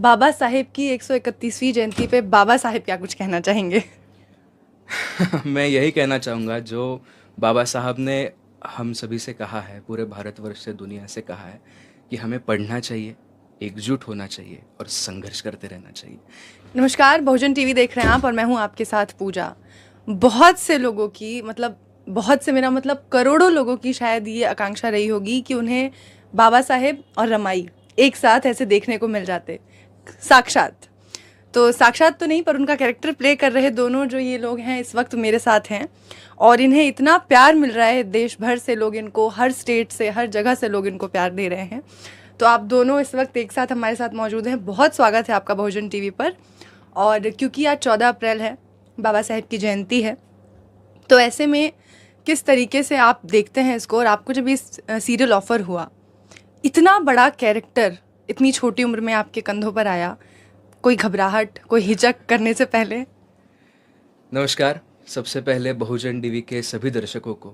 बाबा साहेब की 131वीं जयंती पे बाबा साहेब क्या कुछ कहना चाहेंगे? मैं यही कहना चाहूँगा जो बाबा साहब ने हम सभी से कहा है, पूरे भारतवर्ष से, दुनिया से कहा है कि हमें पढ़ना चाहिए, एकजुट होना चाहिए और संघर्ष करते रहना चाहिए। नमस्कार, बहुजन टीवी देख रहे हैं आप और मैं हूं आपके साथ पूजा। बहुत से लोगों की बहुत से मेरा मतलब करोड़ों लोगों की शायद ये आकांक्षा रही होगी कि उन्हें बाबा साहेब और रमाई एक साथ ऐसे देखने को मिल जाते, साक्षात। तो साक्षात तो नहीं, पर उनका कैरेक्टर प्ले कर रहे दोनों जो ये लोग हैं इस वक्त मेरे साथ हैं और इन्हें इतना प्यार मिल रहा है, देश भर से लोग इनको, हर स्टेट से, हर जगह से लोग इनको प्यार दे रहे हैं। तो आप दोनों इस वक्त एक साथ हमारे साथ मौजूद हैं। बहुत स्वागत है आपका बहुजन टीवी पर। और क्योंकि आज 14 अप्रैल है, बाबा साहेब की जयंती है, तो ऐसे में किस तरीके से आप देखते हैं इसको? और आपको जब इस सीरियल ऑफर हुआ, इतना बड़ा कैरेक्टर इतनी छोटी उम्र में आपके कंधों पर आया, कोई घबराहट, कोई हिचक करने से पहले? नमस्कार, सबसे पहले बहुजन टीवी के सभी दर्शकों को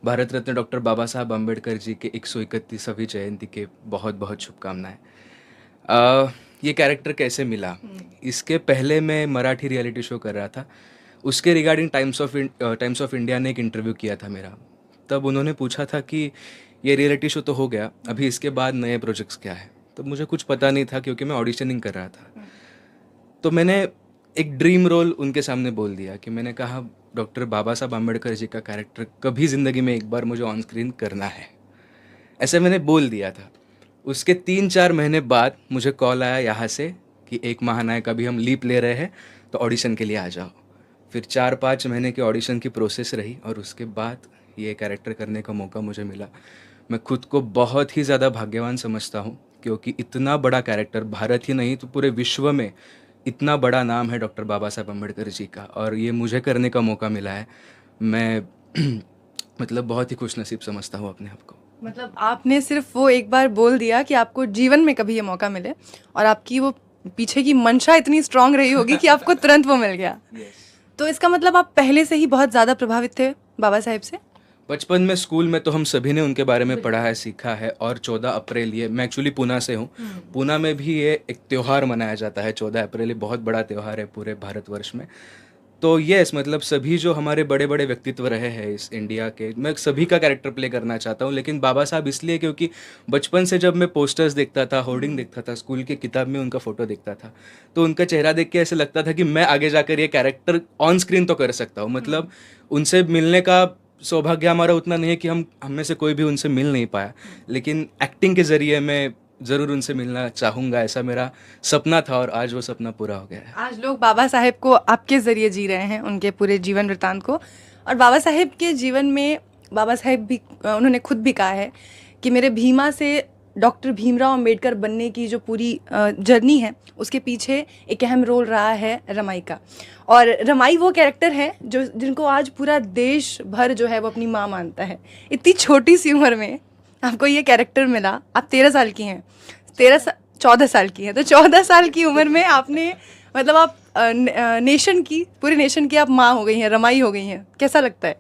भारत रत्न डॉक्टर बाबा साहब अम्बेडकर जी के 131वीं जयंती के बहुत बहुत शुभकामनाएं। ये कैरेक्टर कैसे मिला? इसके पहले मैं मराठी रियलिटी शो कर रहा था, उसके रिगार्डिंग टाइम्स ऑफ इंडिया ने एक इंटरव्यू किया था मेरा। तब उन्होंने पूछा था कि ये रियलिटी शो तो हो गया, अभी इसके बाद नए प्रोजेक्ट्स क्या है? तब मुझे कुछ पता नहीं था क्योंकि मैं ऑडिशनिंग कर रहा था। तो मैंने एक ड्रीम रोल उनके सामने बोल दिया कि मैंने कहा डॉक्टर बाबा साहब अम्बेडकर जी का कैरेक्टर कभी ज़िंदगी में एक बार मुझे ऑन स्क्रीन करना है, ऐसे मैंने बोल दिया था। उसके 3-4 महीने बाद मुझे कॉल आया यहाँ से कि एक महानायक अभी हम लीप ले रहे हैं, तो ऑडिशन के लिए आ जाओ। फिर 4-5 महीने की ऑडिशन की प्रोसेस रही और उसके बाद ये कैरेक्टर करने का मौका मुझे मिला। मैं खुद को बहुत ही ज़्यादा भाग्यवान समझता हूँ क्योंकि इतना बड़ा कैरेक्टर, भारत ही नहीं तो पूरे विश्व में इतना बड़ा नाम है डॉक्टर बाबा साहब अम्बेडकर जी का, और ये मुझे करने का मौका मिला है। मैं मतलब बहुत ही खुशनसीब समझता हूँ अपने आप को। मतलब आपने सिर्फ वो एक बार बोल दिया कि आपको जीवन में कभी ये मौका मिले, और आपकी वो पीछे की मंशा इतनी स्ट्रांग रही होगी कि आपको तुरंत वो मिल गया। तो इसका मतलब आप पहले से ही बहुत ज़्यादा प्रभावित थे बाबा साहेब से? बचपन में स्कूल में तो हम सभी ने उनके बारे में पढ़ा है, सीखा है। और 14 अप्रैल, ये मैं एक्चुअली पूना से हूँ, पूना में भी ये एक त्यौहार मनाया जाता है। 14 अप्रैल ये बहुत बड़ा त्यौहार है पूरे भारतवर्ष में। तो यस, मतलब सभी जो हमारे बड़े बड़े व्यक्तित्व रहे हैं इस इंडिया के, मैं सभी का कैरेक्टर प्ले करना चाहता हूँ। लेकिन बाबा साहब इसलिए क्योंकि बचपन से जब मैं पोस्टर्स देखता था, होर्डिंग देखता था, स्कूल की किताब में उनका फ़ोटो देखता था, तो उनका चेहरा देख के ऐसे लगता था कि मैं आगे जाकर ये कैरेक्टर ऑन स्क्रीन तो कर सकता हूँ। मतलब उनसे मिलने का सौभाग्य हमारा उतना नहीं है कि हम में से कोई भी उनसे मिल नहीं पाया, लेकिन एक्टिंग के ज़रिए मैं ज़रूर उनसे मिलना चाहूँगा, ऐसा मेरा सपना था और आज वो सपना पूरा हो गया है। आज लोग बाबा साहेब को आपके ज़रिए जी रहे हैं, उनके पूरे जीवन वृत्तांत को। और बाबा साहेब के जीवन में बाबा साहेब भी, उन्होंने खुद भी कहा है कि मेरे भीमा से डॉक्टर भीमराव अंबेडकर बनने की जो पूरी जर्नी है, उसके पीछे एक अहम रोल रहा है रमाई का। और रमाई वो कैरेक्टर है जिनको आज पूरा देश भर जो है वो अपनी माँ मानता है। इतनी छोटी सी उम्र में आपको ये कैरेक्टर मिला। आप 13 साल की हैं, 14 साल की हैं, तो 14 साल की उम्र में आपने, मतलब आप नेशन की, पूरे नेशन की आप माँ हो गई हैं, रमाई हो गई हैं। कैसा लगता है?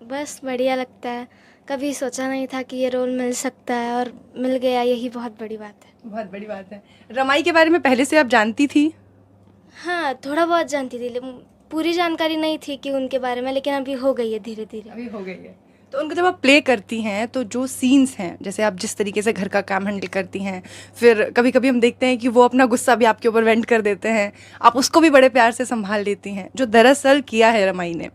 बस बढ़िया लगता है। कभी सोचा नहीं था कि ये रोल मिल सकता है और मिल गया, यही बहुत बड़ी बात है। बहुत बड़ी बात है। रमाई के बारे में पहले से आप जानती थी? हाँ, थोड़ा बहुत जानती थी, लेकिन पूरी जानकारी नहीं थी कि उनके बारे में, लेकिन अभी हो गई है धीरे धीरे। अभी हो गई है। तो उनको जब आप प्ले करती हैं तो जो सीन्स हैं, जैसे आप जिस तरीके से घर का काम हैंडल करती हैं, फिर कभी कभी हम देखते हैं कि वो अपना गुस्सा भी आपके ऊपर वेंट कर देते हैं, आप उसको भी बड़े प्यार से संभाल लेती हैं, जो दरअसल किया है रमाई ने।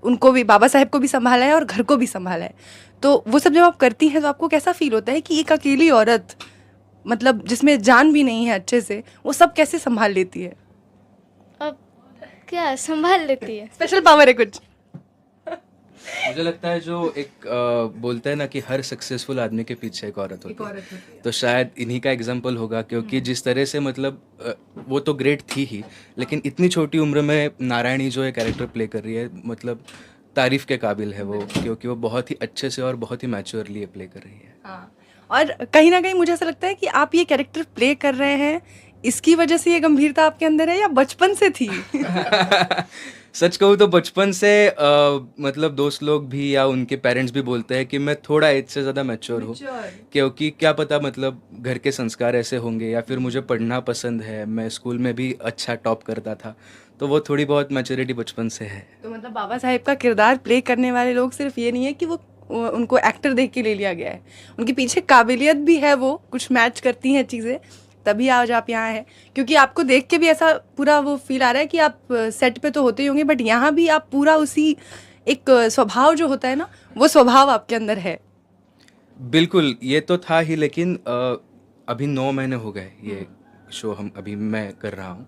उनको भी, बाबा साहेब को भी संभाला है और घर को भी संभाला है। तो वो सब जब आप करती हैं तो आपको कैसा फील होता है कि एक अकेली औरत, मतलब जिसमें जान भी नहीं है अच्छे से, वो सब कैसे संभाल लेती है? अब क्या संभाल लेती है? स्पेशल पावर है कुछ? मुझे लगता है जो एक बोलते हैं ना कि हर सक्सेसफुल आदमी के पीछे एक औरत होती है, तो शायद इन्हीं का एग्जाम्पल होगा। क्योंकि जिस तरह से, मतलब वो तो ग्रेट थी ही, लेकिन इतनी छोटी उम्र में नारायणी जो है कैरेक्टर प्ले कर रही है, मतलब तारीफ के काबिल है वो, क्योंकि वो बहुत ही अच्छे से और बहुत ही मैच्योरली प्ले कर रही है। हाँ, और कहीं ना कहीं मुझे ऐसा लगता है कि आप ये कैरेक्टर प्ले कर रहे हैं, इसकी वजह से ये गंभीरता आपके अंदर है या बचपन से थी? सच कहूँ तो बचपन से मतलब दोस्त लोग भी या उनके पेरेंट्स भी बोलते हैं कि मैं थोड़ा एज से ज़्यादा मैच्योर हूँ, क्योंकि क्या पता मतलब घर के संस्कार ऐसे होंगे या फिर मुझे पढ़ना पसंद है, मैं स्कूल में भी अच्छा टॉप करता था, तो वो थोड़ी बहुत मैच्योरिटी बचपन से है। तो मतलब बाबा साहेब का किरदार प्ले करने वाले लोग सिर्फ ये नहीं है कि वो उनको एक्टर देख के ले लिया गया है, उनके पीछे काबिलियत भी है, वो कुछ मैच करती हैं चीज़ें, तभी आज आप यहाँ हैं। क्योंकि आपको देख के भी ऐसा पूरा वो फील आ रहा है कि आप सेट पे तो होते ही होंगे, बट यहाँ भी आप पूरा उसी एक स्वभाव जो होता है ना, वो स्वभाव आपके अंदर है। बिल्कुल, ये तो था ही, लेकिन अभी 9 महीने हो गए ये शो हम अभी मैं कर रहा हूँ।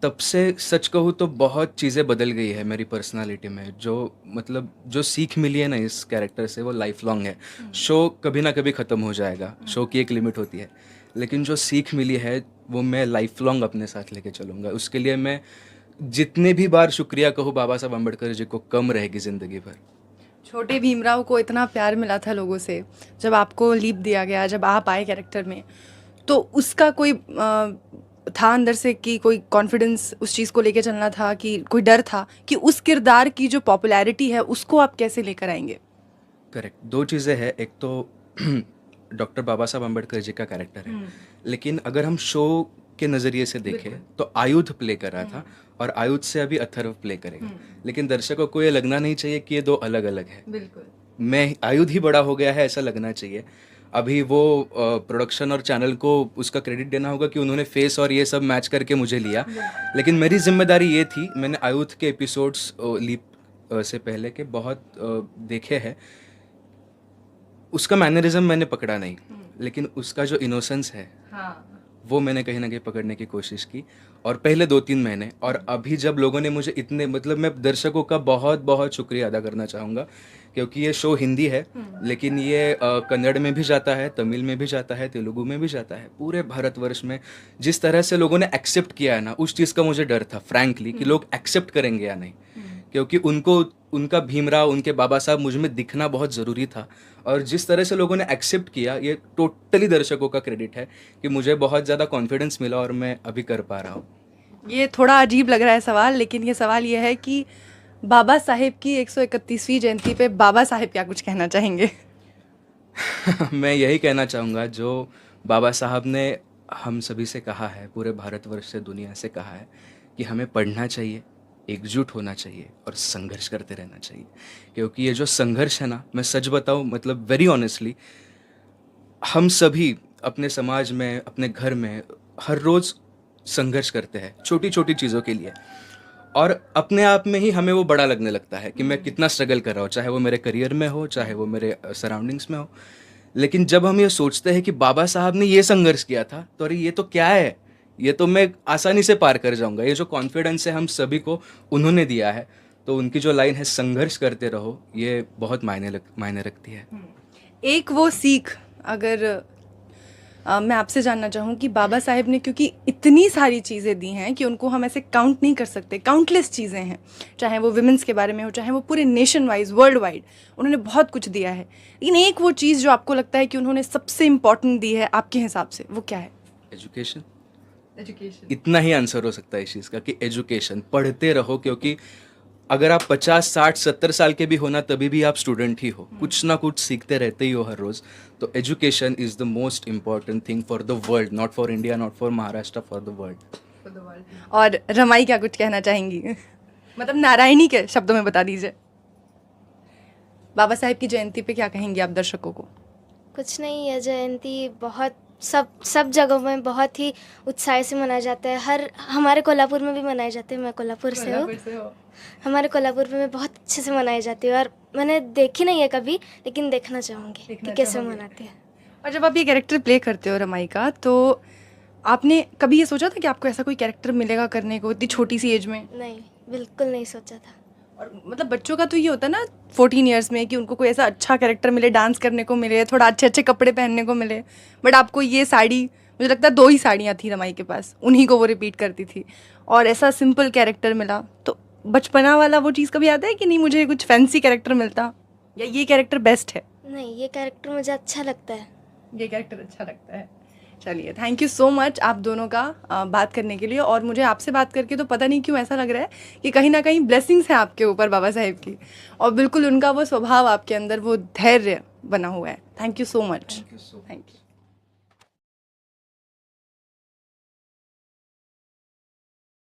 तब से सच कहूँ तो बहुत चीज़ें बदल गई है मेरी पर्सनालिटी में, जो मतलब जो सीख मिली है ना इस कैरेक्टर से वो लाइफ लॉन्ग है। शो कभी ना कभी ख़त्म हो जाएगा, शो की एक लिमिट होती है, लेकिन जो सीख मिली है वो मैं लाइफ लॉन्ग अपने साथ लेके चलूँगा। उसके लिए मैं जितने भी बार शुक्रिया कहूँ बाबा साहब अम्बेडकर जी को, कम रहेगी ज़िंदगी भर। छोटे भीमराव को इतना प्यार मिला था लोगों से, जब आपको लीप दिया गया, जब आप आए कैरेक्टर में, तो उसका कोई था अंदर से कि कोई कॉन्फिडेंस उस चीज़ को लेके चलना था, कि कोई डर था कि उस किरदार की जो पॉपुलैरिटी है उसको आप कैसे लेकर आएंगे? करेक्ट, 2 चीज़ें हैं। एक तो डॉक्टर बाबा साहब अम्बेडकर जी का कैरेक्टर है, लेकिन अगर हम शो के नज़रिए से देखें तो आयुध प्ले कर रहा था और आयुध से अभी अथर्व प्ले करेगा, लेकिन दर्शकों को ये लगना नहीं चाहिए कि ये 2 अलग अलग है। बिल्कुल। मैं आयुध ही बड़ा हो गया है ऐसा लगना चाहिए। अभी वो प्रोडक्शन और चैनल को उसका क्रेडिट देना होगा कि उन्होंने फेस और ये सब मैच करके मुझे लिया, लेकिन मेरी जिम्मेदारी ये थी, मैंने आयुध के एपिसोड्स लीप से पहले के बहुत देखे हैं, उसका मैनरिज्म मैंने पकड़ा नहीं, लेकिन उसका जो इनोसेंस है वो मैंने कहीं ना कहीं पकड़ने की कोशिश की। और पहले 2-3 महीने, और अभी जब लोगों ने मुझे इतने, मतलब मैं दर्शकों का बहुत बहुत शुक्रिया अदा करना चाहूँगा, क्योंकि ये शो हिंदी है, लेकिन ये कन्नड़ में भी जाता है, तमिल में भी जाता है, तेलुगु में भी जाता है, पूरे भारतवर्ष में। जिस तरह से लोगों ने एक्सेप्ट किया है ना, उस चीज़ का मुझे डर था फ्रैंकली कि लोग एक्सेप्ट करेंगे या नहीं, क्योंकि उनको उनका भीमराव, उनके बाबा साहब मुझ में दिखना बहुत ज़रूरी था। और जिस तरह से लोगों ने एक्सेप्ट किया, ये टोटली दर्शकों का क्रेडिट है कि मुझे बहुत ज़्यादा कॉन्फिडेंस मिला और मैं अभी कर पा रहा हूँ। ये थोड़ा अजीब लग रहा है सवाल, लेकिन ये सवाल ये है कि बाबा साहेब की 131वीं जयंती पे बाबा साहेब क्या कुछ कहना चाहेंगे? मैं यही कहना चाहूँगा, जो बाबा साहब ने हम सभी से कहा है, पूरे भारतवर्ष से, दुनिया से कहा है कि हमें पढ़ना चाहिए, एकजुट होना चाहिए और संघर्ष करते रहना चाहिए। क्योंकि ये जो संघर्ष है ना, मैं सच बताऊँ, मतलब वेरी ऑनेस्टली, हम सभी अपने समाज में, अपने घर में हर रोज़ संघर्ष करते हैं छोटी छोटी चीज़ों के लिए, और अपने आप में ही हमें वो बड़ा लगने लगता है कि मैं कितना स्ट्रगल कर रहा हूँ, चाहे वो मेरे करियर में हो, चाहे वो मेरे सराउंडिंग्स में हो। लेकिन जब हम ये सोचते हैं कि बाबा साहब ने ये संघर्ष किया था, तो अरे ये तो क्या है, ये तो मैं आसानी से पार कर जाऊंगा, ये जो कॉन्फिडेंस है हम सभी को उन्होंने दिया है, तो उनकी जो लाइन है संघर्ष करते रहो, ये बहुत मायने रखती है। एक वो सीख अगर मैं आपसे जानना चाहूँ कि बाबा साहेब ने, क्योंकि इतनी सारी चीज़ें दी हैं कि उनको हम ऐसे काउंट नहीं कर सकते, काउंटलेस चीज़ें हैं, चाहे वो विमेंस के बारे में हो, चाहे वो पूरे नेशन वाइज, वर्ल्ड वाइड, उन्होंने बहुत कुछ दिया है, लेकिन एक वो चीज़ जो आपको लगता है कि उन्होंने सबसे इम्पॉर्टेंट दी है आपके हिसाब से, वो क्या है? एजुकेशन। एजुकेशन। इतना ही आंसर हो सकता है इस चीज़ का कि एजुकेशन, पढ़ते रहो, क्योंकि अगर आप 50, 60, 70 साल के भी हो ना, तभी भी आप स्टूडेंट ही हो, कुछ ना कुछ सीखते रहते ही हो हर रोज़। तो education is the most important thing for the world, not for India, not for Maharashtra, for the world. और रमाई क्या कुछ कहना चाहेंगी? मतलब नारायणी के शब्दों में बता दीजिए, बाबा साहेब की जयंती पे क्या कहेंगे आप दर्शकों को? कुछ नहीं, ये जयंती बहुत सब जगहों में बहुत ही उत्साह से मनाया जाता है। हमारे कोल्हापुर में भी मनाए जाते हैं, मैं कोल्हापुर से हूँ। हमारे कोल्हापुर में बहुत अच्छे से मनाई जाती है, और मैंने देखी नहीं है कभी, लेकिन देखना चाहूँगी कि कैसे मनाते हैं। और जब आप ये कैरेक्टर प्ले करते हो रमाई का, तो आपने कभी ये सोचा था कि आपको ऐसा कोई कैरेक्टर मिलेगा करने को इतनी छोटी सी एज में? नहीं, बिल्कुल नहीं सोचा था। और मतलब बच्चों का तो ये होता है ना 14 इयर्स में कि उनको कोई ऐसा अच्छा कैरेक्टर मिले, डांस करने को मिले, थोड़ा अच्छे अच्छे कपड़े पहनने को मिले, बट आपको ये साड़ी, मुझे लगता है 2 ही साड़ियाँ थी रमाई के पास, उन्हीं को वो रिपीट करती थी, और ऐसा सिंपल कैरेक्टर मिला। तो बचपना वाला वो चीज़ कभी आता है कि नहीं मुझे कुछ फैंसी कैरेक्टर मिलता, या ये कैरेक्टर बेस्ट है? नहीं, ये कैरेक्टर मुझे अच्छा लगता है। ये कैरेक्टर अच्छा लगता है। चलिए, थैंक यू सो मच आप दोनों का बात करने के लिए। और मुझे आपसे बात करके तो पता नहीं क्यों ऐसा लग रहा है कि कहीं ना कहीं ब्लेसिंग्स हैं आपके ऊपर बाबा साहेब की, और बिल्कुल उनका वो स्वभाव आपके अंदर वो धैर्य बना हुआ है। Thank you so much. Thank you so thank you.